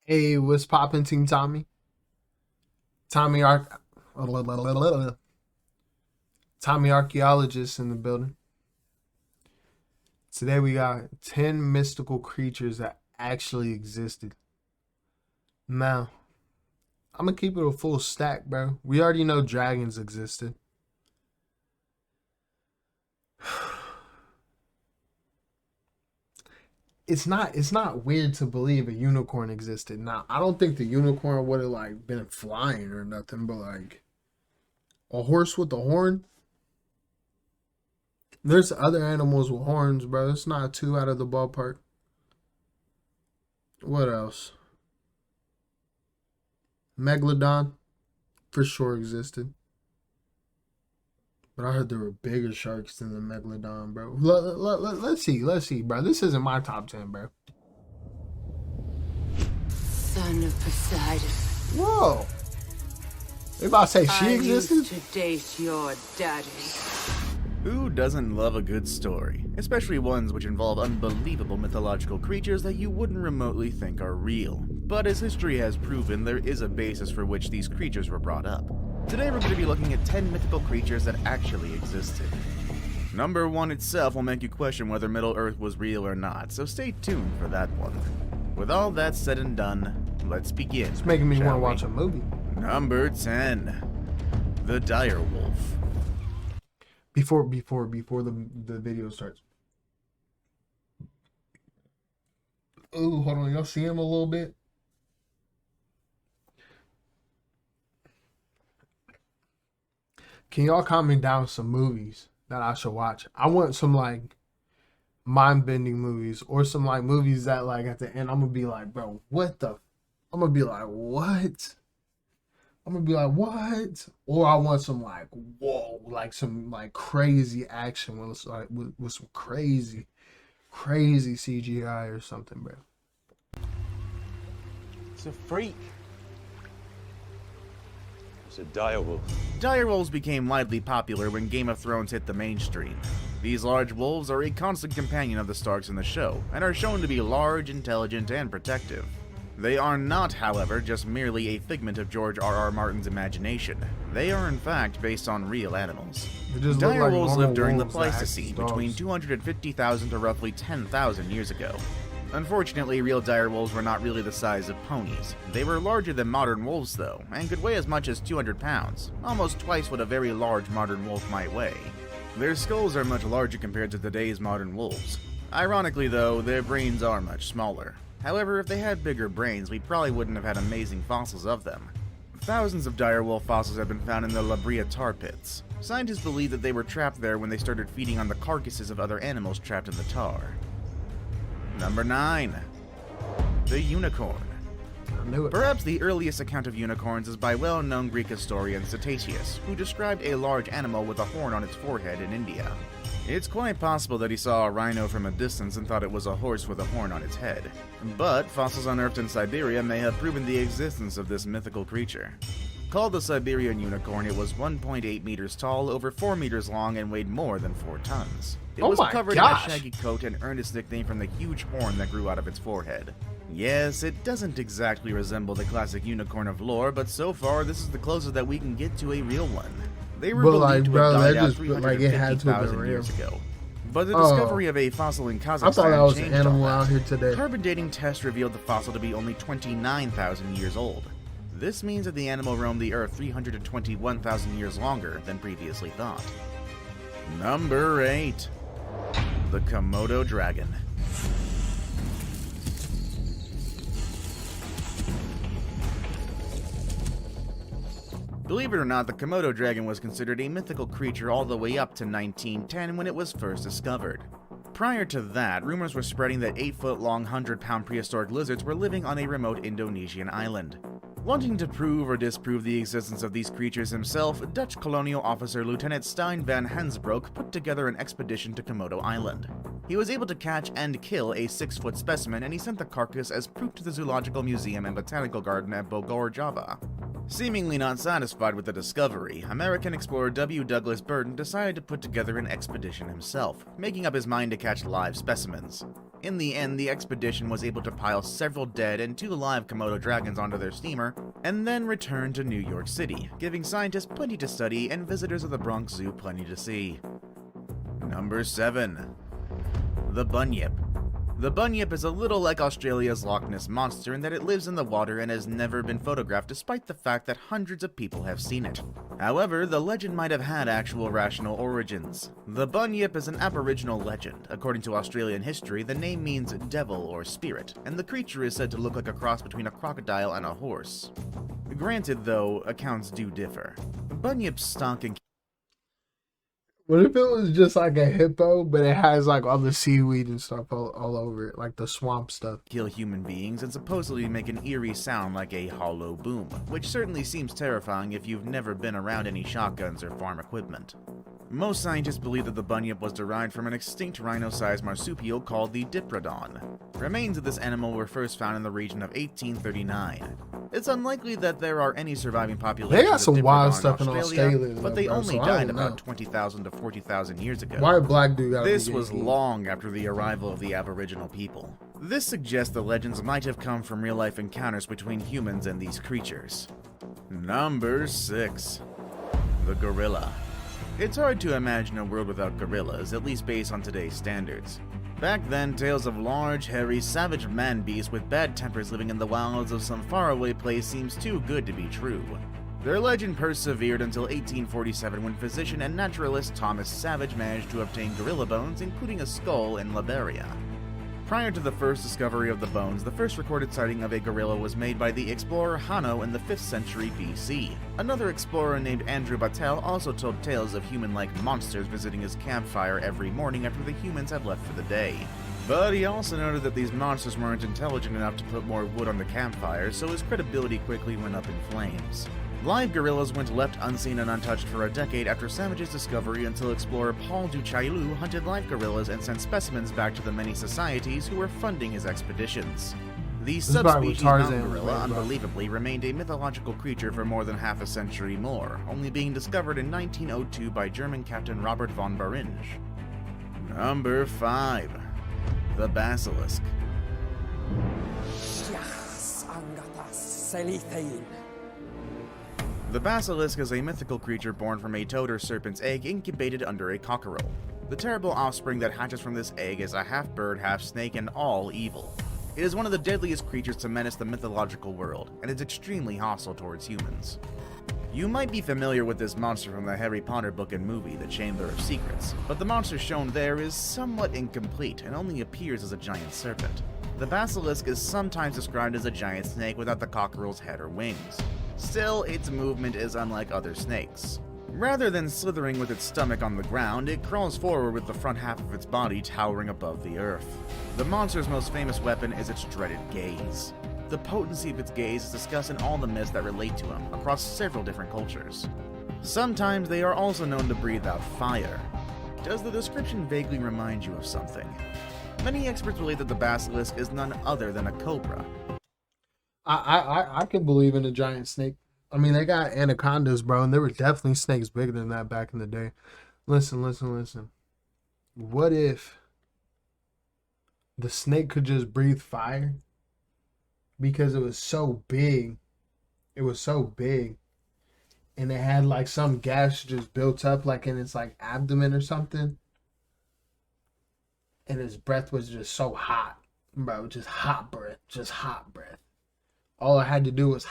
Hey, what's poppin', Team Tommy? Tommy Archaeologist in the building. Today we got 10 mystical creatures that actually existed. Now, I'm gonna keep it a full stack, bro. We already know dragons existed. It's not weird to believe a unicorn existed. Now, I don't think the unicorn would have like been flying or nothing, but like a horse with a horn. There's other animals with horns, bro. It's not too out of the ballpark. What else? Megalodon for sure existed. But I heard there were bigger sharks than the Megalodon, bro. Let's see, bro. This isn't my top 10, bro. Son of Poseidon. Whoa. They about to say she existed? I used to date your daddy. Who doesn't love a good story? Especially ones which involve unbelievable mythological creatures that you wouldn't remotely think are real. But as history has proven, there is a basis for which these creatures were brought up. Today we're going to be looking at 10 mythical creatures that actually existed. Number 1 itself will make you question whether Middle-earth was real or not, so stay tuned for that one. With all that said and done, let's begin. It's making me want to watch a movie. Number 10. The Dire Wolf. Before the video starts. Oh, hold on. Y'all see him a little bit? Can y'all comment down some movies that I should watch? I want some like mind-bending movies or some like movies that like at the end I'm gonna be like, bro, what the? I'm gonna be like, what? I'm gonna be like, what? Or I want some like, whoa, like some like crazy action with like with some crazy CGI or something, bro. It's a freak. It's a direwolf. Direwolves became widely popular when Game of Thrones hit the mainstream. These large wolves are a constant companion of the Starks in the show, and are shown to be large, intelligent, and protective. They are not, however, just merely a figment of George R.R. Martin's imagination. They are in fact based on real animals. Direwolves lived during the Pleistocene, between 250,000 to roughly 10,000 years ago. Unfortunately, real direwolves were not really the size of ponies. They were larger than modern wolves though, and could weigh as much as 200 pounds, almost twice what a very large modern wolf might weigh. Their skulls are much larger compared to today's modern wolves. Ironically though, their brains are much smaller. However, if they had bigger brains, we probably wouldn't have had amazing fossils of them. Thousands of direwolf fossils have been found in the La Brea tar pits. Scientists believe that they were trapped there when they started feeding on the carcasses of other animals trapped in the tar. Number 9. The Unicorn. I knew it. Perhaps the earliest account of unicorns is by well-known Greek historian Ctesias, who described a large animal with a horn on its forehead in India. It's quite possible that he saw a rhino from a distance and thought it was a horse with a horn on its head. But fossils unearthed in Siberia may have proven the existence of this mythical creature. Called the Siberian unicorn, it was 1.8 meters tall, over 4 meters long, and weighed more than 4 tons. It was covered in a shaggy coat and earned its nickname from the huge horn that grew out of its forehead. Yes, it doesn't exactly resemble the classic unicorn of lore, but so far this is the closest that we can get to a real one. They were believed to have died out 350,000 years ago. But the discovery of a fossil in Kazakhstan I thought that was an changed animal all that. out here today. Carbon dating tests revealed the fossil to be only 29,000 years old. This means that the animal roamed the Earth 321,000 years longer than previously thought. Number 8. The Komodo Dragon. Believe it or not, the Komodo Dragon was considered a mythical creature all the way up to 1910 when it was first discovered. Prior to that, rumors were spreading that 8-foot-long, 100-pound prehistoric lizards were living on a remote Indonesian island. Wanting to prove or disprove the existence of these creatures himself, Dutch colonial officer Lieutenant Stein van Hensbroek put together an expedition to Komodo Island. He was able to catch and kill a 6-foot specimen, and he sent the carcass as proof to the Zoological Museum and Botanical Garden at Bogor, Java. Seemingly not satisfied with the discovery, American explorer W. Douglas Burton decided to put together an expedition himself, making up his mind to catch live specimens. In the end, the expedition was able to pile several dead and 2 live Komodo dragons onto their steamer, and then return to New York City, giving scientists plenty to study and visitors of the Bronx Zoo plenty to see. Number 7. The Bunyip. The Bunyip is a little like Australia's Loch Ness Monster in that it lives in the water and has never been photographed despite the fact that hundreds of people have seen it. However, the legend might have had actual rational origins. The Bunyip is an aboriginal legend. According to Australian history, the name means devil or spirit, and the creature is said to look like a cross between a crocodile and a horse. Granted, though, accounts do differ. Bunyip's stalk and What if it was just like a hippo, but it has like all the seaweed and stuff all over it, like the swamp stuff? kill human beings and supposedly make an eerie sound like a hollow boom, which certainly seems terrifying if you've never been around any shotguns or farm equipment. Most scientists believe that the Bunyip was derived from an extinct rhino-sized marsupial called the Diprotodon. Remains of this animal were first found in the region of 1839. It's unlikely that there are any surviving populations They got some of wild Diprotodon stuff in Australia, but they bro, only so I died don't about know. 20,000 to 40,000 years ago. Why a black dude gotta This be was gay? long after the arrival of the Aboriginal people. This suggests the legends might have come from real-life encounters between humans and these creatures. Number 6. The Gorilla. It's hard to imagine a world without gorillas, at least based on today's standards. Back then, tales of large, hairy, savage man-beasts with bad tempers living in the wilds of some faraway place seems too good to be true. Their legend persevered until 1847 when physician and naturalist Thomas Savage managed to obtain gorilla bones, including a skull in Liberia. Prior to the first discovery of the bones, the first recorded sighting of a gorilla was made by the explorer Hanno in the 5th century BC. Another explorer named Andrew Battelle also told tales of human-like monsters visiting his campfire every morning after the humans had left for the day. But he also noted that these monsters weren't intelligent enough to put more wood on the campfire, so his credibility quickly went up in flames. Live gorillas went left unseen and untouched for a decade after Savage's discovery until explorer Paul du Chaillu hunted live gorillas and sent specimens back to the many societies who were funding his expeditions. The is probably what subspecies Tarzan mountain gorilla, was made about. unbelievably, remained a mythological creature for more than half a century more, only being discovered in 1902 by German Captain Robert von Beringe. Number 5. The Basilisk. The basilisk is a mythical creature born from a toad or serpent's egg incubated under a cockerel. The terrible offspring that hatches from this egg is a half-bird, half-snake, and all evil. It is one of the deadliest creatures to menace the mythological world, and is extremely hostile towards humans. You might be familiar with this monster from the Harry Potter book and movie, The Chamber of Secrets, but the monster shown there is somewhat incomplete and only appears as a giant serpent. The basilisk is sometimes described as a giant snake without the cockerel's head or wings. Still, its movement is unlike other snakes. Rather than slithering with its stomach on the ground, it crawls forward with the front half of its body towering above the earth. The monster's most famous weapon is its dreaded gaze. The potency of its gaze is discussed in all the myths that relate to him, across several different cultures. Sometimes they are also known to breathe out fire. Does the description vaguely remind you of something? Many experts believe that the basilisk is none other than a cobra. I can believe in a giant snake. I mean, they got anacondas, bro, and there were definitely snakes bigger than that back in the day. Listen. What if the snake could just breathe fire? Because it was so big. It was so big. And it had like some gas just built up like in its like abdomen or something. And his breath was just so hot. Bro, just hot breath. Just hot breath. All I had to do was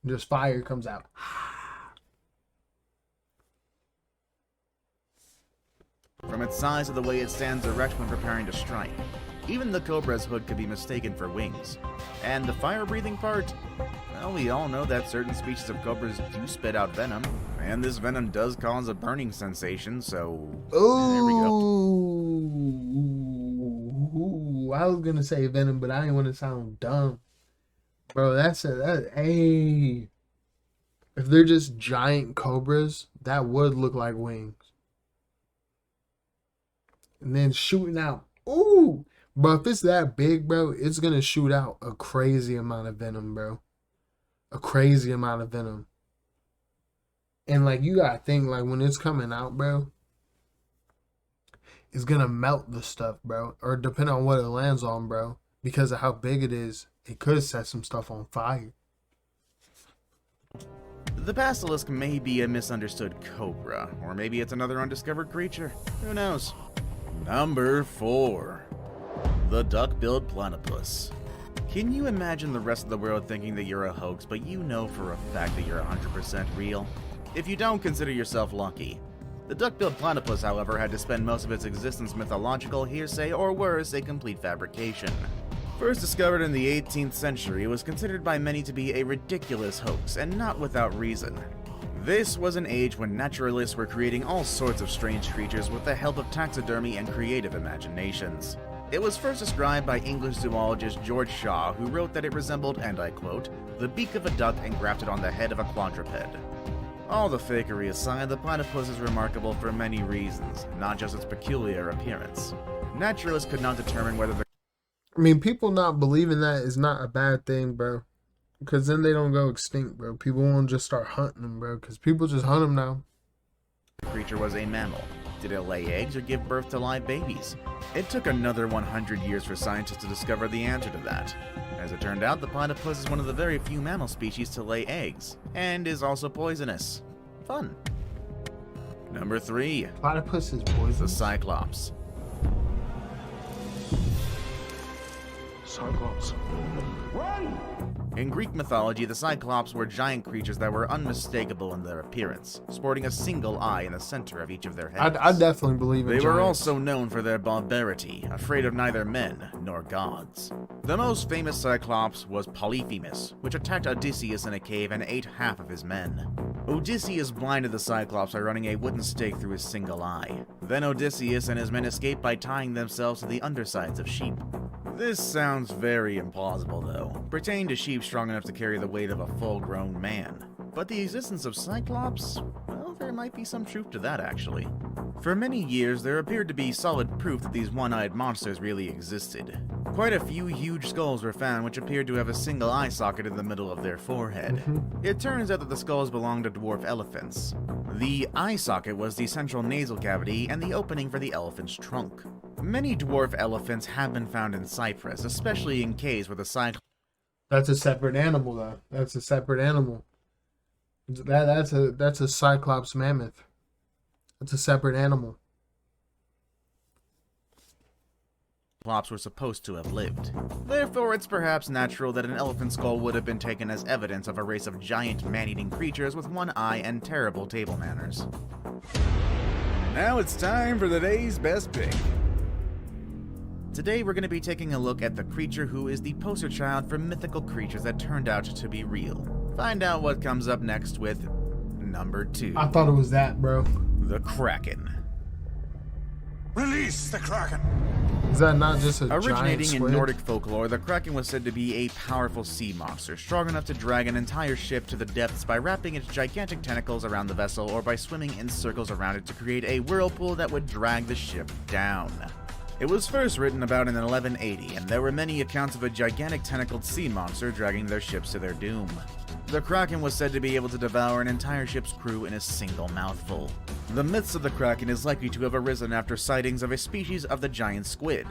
just fire comes out. From its size to the way it stands erect when preparing to strike. Even the cobra's hood could be mistaken for wings. And the fire-breathing part? Well, we all know that certain species of cobras do spit out venom, and this venom does cause a burning sensation, so there we go. Ooh, I was gonna say venom, but I didn't want to sound dumb. Bro, hey. If they're just giant cobras, that would look like wings. And then shooting out. Ooh. Bro, if it's that big, bro, it's gonna shoot out a crazy amount of venom, bro. a crazy amount of venom. And like you gotta think, like when it's coming out, bro, it's gonna melt the stuff, bro. Or depending on what it lands on, bro. Because of how big it is, it could set some stuff on fire. The Basilisk may be a misunderstood cobra, or maybe it's another undiscovered creature. Who knows? Number 4. The Duckbilled Platypus. Can you imagine the rest of the world thinking that you're a hoax, but you know for a fact that you're 100% real? If you don't, consider yourself lucky. The Duckbilled Platypus, however, had to spend most of its existence mythological hearsay, or worse, a complete fabrication. First discovered in the 18th century, it was considered by many to be a ridiculous hoax, and not without reason. This was an age when naturalists were creating all sorts of strange creatures with the help of taxidermy and creative imaginations. It was first described by English zoologist George Shaw, who wrote that it resembled, and I quote, the beak of a duck engrafted on the head of a quadruped. All the fakery aside, the platypus is remarkable for many reasons, not just its peculiar appearance. Naturalists could not determine whether the I mean, people not believing that is not a bad thing, bro. Because then they don't go extinct, bro. People won't just start hunting them, bro. Because people just hunt them now. creature was a mammal. Did it lay eggs or give birth to live babies? It took another 100 years for scientists to discover the answer to that. As it turned out, the platypus is one of the very few mammal species to lay eggs, and is also poisonous. Fun. Number 3. Platypus is The poisonous. Cyclops. Cyclops. Run! In Greek mythology, the Cyclops were giant creatures that were unmistakable in their appearance, sporting a single eye in the center of each of their heads. I definitely believe in They were giants. also known for their barbarity, afraid of neither men nor gods. The most famous Cyclops was Polyphemus, which attacked Odysseus in a cave and ate half of his men. Odysseus blinded the Cyclops by running a wooden stake through his single eye. Then Odysseus and his men escaped by tying themselves to the undersides of sheep. This sounds very implausible, though, pertaining to sheep strong enough to carry the weight of a full-grown man. But the existence of Cyclops? Well, there might be some truth to that, actually. For many years, there appeared to be solid proof that these one-eyed monsters really existed. Quite a few huge skulls were found which appeared to have a single eye socket in the middle of their forehead. It turns out that the skulls belonged to dwarf elephants. The eye socket was the central nasal cavity and the opening for the elephant's trunk. Many dwarf elephants have been found in Cyprus, especially in caves where the Cyclops That's a separate animal, though. That's a separate animal. That's a Cyclops mammoth. That's a separate animal. were supposed to have lived. Therefore, it's perhaps natural that an elephant skull would have been taken as evidence of a race of giant man-eating creatures with one eye and terrible table manners. Now it's time for the day's best pick. Today we're going to be taking a look at the creature who is the poster child for mythical creatures that turned out to be real. Find out what comes up next with number 2. I thought it was that, bro. The Kraken. Release the Kraken! Is that not just a giant Originating in squid? Nordic folklore, the Kraken was said to be a powerful sea monster, strong enough to drag an entire ship to the depths by wrapping its gigantic tentacles around the vessel or by swimming in circles around it to create a whirlpool that would drag the ship down. It was first written about in 1180, and there were many accounts of a gigantic tentacled sea monster dragging their ships to their doom. The Kraken was said to be able to devour an entire ship's crew in a single mouthful. The myths of the Kraken is likely to have arisen after sightings of a species of the giant squid,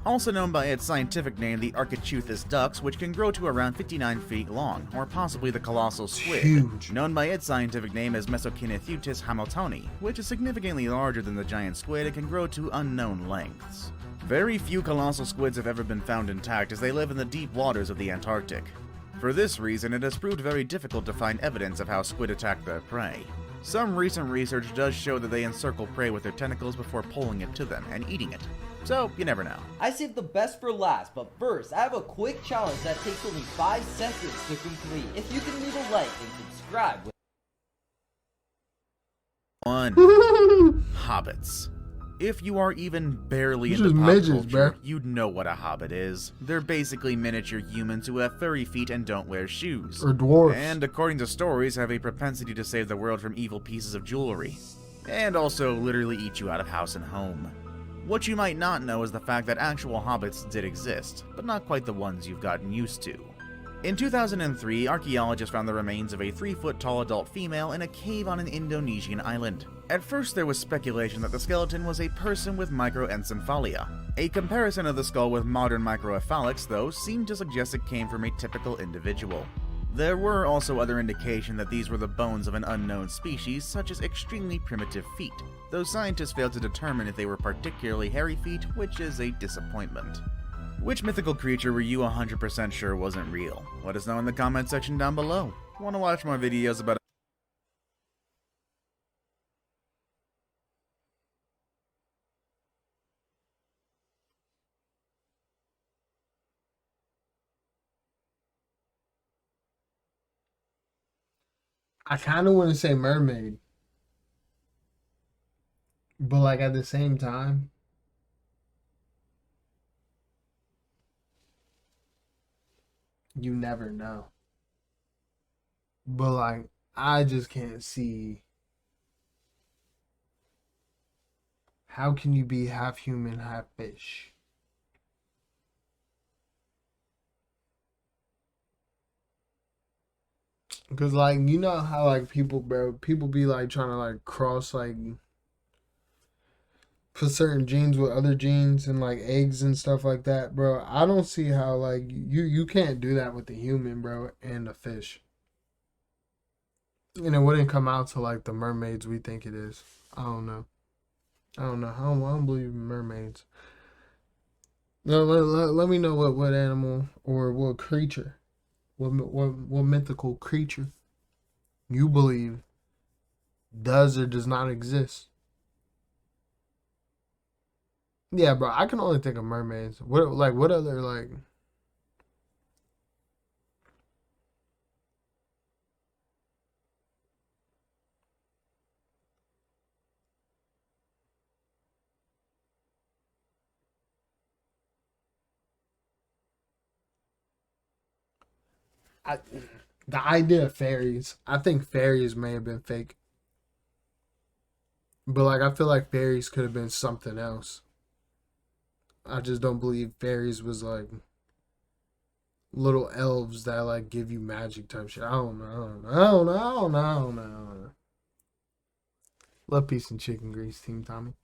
also known by its scientific name the Archaechuthus ducks, which can grow to around 59 feet long, or possibly the colossal squid, Huge. known by its scientific name as Mesokinethutis hamiltoni, which is significantly larger than the giant squid and can grow to unknown lengths. Very few colossal squids have ever been found intact, as they live in the deep waters of the Antarctic. For this reason, it has proved very difficult to find evidence of how squid attack their prey. Some recent research does show that they encircle prey with their tentacles before pulling it to them and eating it. So, you never know. I saved the best for last, but first, I have a quick challenge that takes only 5 seconds to complete. If you can leave a like and subscribe. 1. Hobbits. If you are even barely These into are pop midgets, culture, bruh. you'd know what a hobbit is. They're basically miniature humans who have furry feet and don't wear shoes. Or dwarfs. And according to stories, have a propensity to save the world from evil pieces of jewelry. And also literally eat you out of house and home. What you might not know is the fact that actual hobbits did exist, but not quite the ones you've gotten used to. In 2003, archaeologists found the remains of a 3-foot-tall adult female in a cave on an Indonesian island. At first, there was speculation that the skeleton was a person with microencephalia. A comparison of the skull with modern microcephalics, though, seemed to suggest it came from a typical individual. There were also other indication that these were the bones of an unknown species, such as extremely primitive feet, though scientists failed to determine if they were particularly hairy feet, which is a disappointment. Which mythical creature were you 100% sure wasn't real? Let us know in the comment section down below. Want to watch more videos about I kind of want to say mermaid, but like at the same time, you never know. But like, I just can't see how can you be half human, half fish? Because like, you know how like people, bro, people be like trying to like cross like put certain genes with other genes and like eggs and stuff like that, bro. I don't see how like you can't do that with the human, bro, and the fish. And it wouldn't come out to like the mermaids we think it is. I don't know. I don't believe in mermaids. No, let me know what animal or what creature, what mythical creature you believe does or does not exist. Yeah, bro, I can only think of mermaids. What other like? I, the idea of fairies. I think fairies may have been fake, but like I feel like fairies could have been something else. I just don't believe fairies was like little elves that like give you magic type shit. I don't know. Love, peace, and chicken grease, Team Tommy.